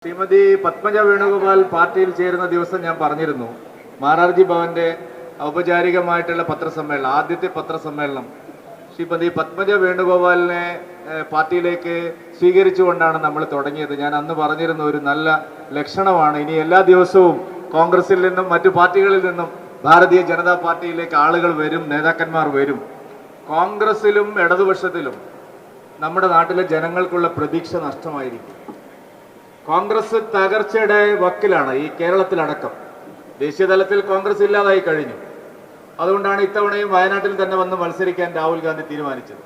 ശ്രീമതി പത്മജ വേണുഗോപാൽ പാർട്ടിയിൽ ചേരുന്ന ദിവസം ഞാൻ പറഞ്ഞിരുന്നു, മാരാർജി ഭവന്റെ ഔപചാരികമായിട്ടുള്ള പത്രസമ്മേളനം, ആദ്യത്തെ പത്രസമ്മേളനം ശ്രീമതി പത്മജ വേണുഗോപാലിനെ പാർട്ടിയിലേക്ക് സ്വീകരിച്ചുകൊണ്ടാണ് നമ്മൾ തുടങ്ങിയത്. ഞാൻ അന്ന് പറഞ്ഞിരുന്നു, ഒരു നല്ല ലക്ഷണമാണ്. ഇനി എല്ലാ ദിവസവും കോൺഗ്രസിൽ നിന്നും മറ്റു പാർട്ടികളിൽ നിന്നും ഭാരതീയ ജനതാ പാർട്ടിയിലേക്ക് ആളുകൾ വരും, നേതാക്കന്മാർ വരും. കോൺഗ്രസിലും ഇടതുപക്ഷത്തിലും നമ്മുടെ നാട്ടിലെ ജനങ്ങൾക്കുള്ള പ്രതീക്ഷ നഷ്ടമായിരിക്കും. കോൺഗ്രസ് തകർച്ചയുടെ വക്കിലാണ്, ഈ കേരളത്തിലടക്കം. ദേശീയ തലത്തിൽ കോൺഗ്രസ് ഇല്ലാതായി കഴിഞ്ഞു. അതുകൊണ്ടാണ് ഇത്തവണയും വയനാട്ടിൽ തന്നെ വന്ന് മത്സരിക്കാൻ രാഹുൽ ഗാന്ധി തീരുമാനിച്ചത്.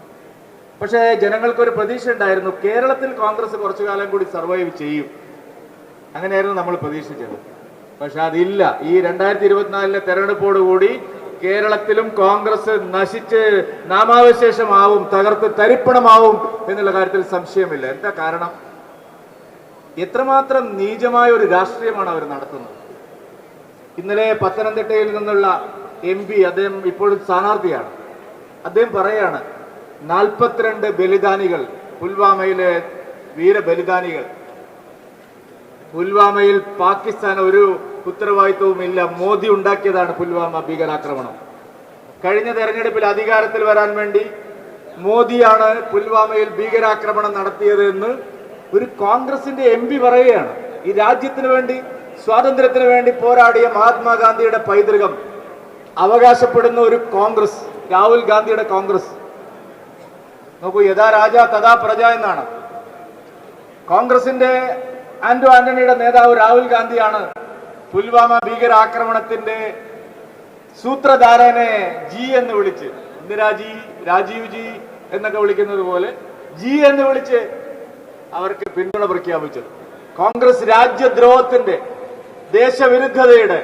പക്ഷേ ജനങ്ങൾക്കൊരു പ്രതീക്ഷ ഉണ്ടായിരുന്നു, കേരളത്തിൽ കോൺഗ്രസ് കുറച്ചു കാലം കൂടി സർവൈവ് ചെയ്യും. അങ്ങനെയായിരുന്നു നമ്മൾ പ്രതീക്ഷിച്ചത്. പക്ഷെ അതില്ല. ഈ 2024 തെരഞ്ഞെടുപ്പോടുകൂടി കേരളത്തിലും കോൺഗ്രസ് നശിച്ച് നാമാവശേഷമാവും, തകർത്ത് തരിപ്പണമാവും എന്നുള്ള കാര്യത്തിൽ സംശയമില്ല. എന്താ കാരണം? എത്രമാത്രം നീചമായ ഒരു രാഷ്ട്രീയമാണ് അവർ നടത്തുന്നത്. ഇന്നലെ പത്തനംതിട്ടയിൽ നിന്നുള്ള MP, അദ്ദേഹം ഇപ്പോഴും സ്ഥാനാർത്ഥിയാണ്, അദ്ദേഹം പറയാണ് 42 ബലിദാനികൾ, പുൽവാമയിലെ വീരബലിദാനികൾ. പുൽവാമയിൽ പാകിസ്ഥാൻ ഒരു ഉത്തരവാദിത്വവും ഇല്ല, മോദി ഉണ്ടാക്കിയതാണ് പുൽവാമ ഭീകരാക്രമണം. കഴിഞ്ഞ തെരഞ്ഞെടുപ്പിൽ അധികാരത്തിൽ വരാൻ വേണ്ടി മോദിയാണ് പുൽവാമയിൽ ഭീകരാക്രമണം നടത്തിയത് എന്ന് ഒരു കോൺഗ്രസിന്റെ MP പറയുകയാണ്. ഈ രാജ്യത്തിന് വേണ്ടി, സ്വാതന്ത്ര്യത്തിന് വേണ്ടി പോരാടിയ മഹാത്മാഗാന്ധിയുടെ പൈതൃകം അവകാശപ്പെടുന്ന ഒരു കോൺഗ്രസ്, രാഹുൽ ഗാന്ധിയുടെ കോൺഗ്രസ്. നോക്കൂ, യഥാ രാജ തഥാ പ്രജ എന്നാണ്. കോൺഗ്രസിന്റെ ആന്റണിയുടെ നേതാവ് രാഹുൽ ഗാന്ധിയാണ് പുൽവാമ ഭീകരാക്രമണത്തിന്റെ സൂത്രധാരനെ ജി എന്ന് വിളിച്ച്, ഇന്ദിരാജി, രാജീവ് ജി എന്നൊക്കെ വിളിക്കുന്നത് പോലെ ജി എന്ന് വിളിച്ച് അവർക്ക് പിന്തുണ പ്രഖ്യാപിച്ചത്. കോൺഗ്രസ് രാജ്യദ്രോഹത്തിന്റെ, ദേശവിരുദ്ധതയുടെ,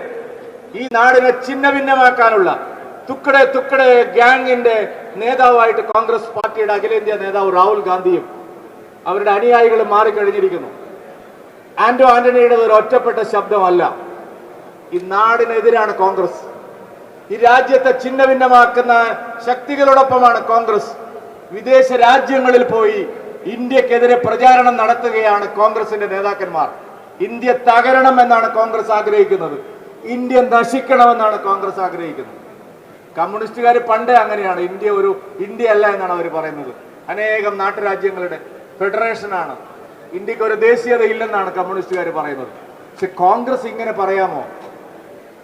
ഈ നാടിനെ ഛിന്നഭിന്നമാക്കാനുള്ള തുക്കടെ തുക്കടെ ഗ്യാങ്ങിന്റെ നേതാവായിട്ട് കോൺഗ്രസ് പാർട്ടിയുടെ അഖിലേന്ത്യാ നേതാവ് രാഹുൽ ഗാന്ധിയും അവരുടെ അനുയായികൾ മാറിക്കഴിഞ്ഞിരിക്കുന്നു. ആന്റണിയുടെ ഒരു ഒറ്റപ്പെട്ട ശബ്ദമല്ല, ഈ നാടിനെതിരാണ് കോൺഗ്രസ്. ഈ രാജ്യത്തെ ഛിന്നഭിന്നമാക്കുന്ന ശക്തികളോടൊപ്പമാണ് കോൺഗ്രസ്. വിദേശ രാജ്യങ്ങളിൽ പോയി ഇന്ത്യക്കെതിരെ പ്രചാരണം നടത്തുകയാണ് കോൺഗ്രസിന്റെ നേതാക്കന്മാർ. ഇന്ത്യ തകരണം എന്നാണ് കോൺഗ്രസ് ആഗ്രഹിക്കുന്നത്, ഇന്ത്യ നശിക്കണമെന്നാണ് കോൺഗ്രസ് ആഗ്രഹിക്കുന്നത്. കമ്മ്യൂണിസ്റ്റുകാർ പണ്ടേ അങ്ങനെയാണ്, ഇന്ത്യ അല്ല എന്നാണ് അവർ പറയുന്നത്. അനേകം നാട്ടുരാജ്യങ്ങളുടെ ഫെഡറേഷനാണ്, ഇന്ത്യക്ക് ഒരു ദേശീയത ഇല്ലെന്നാണ് കമ്മ്യൂണിസ്റ്റുകാർ പറയുന്നത്. പക്ഷെ കോൺഗ്രസ് ഇങ്ങനെ പറയാമോ?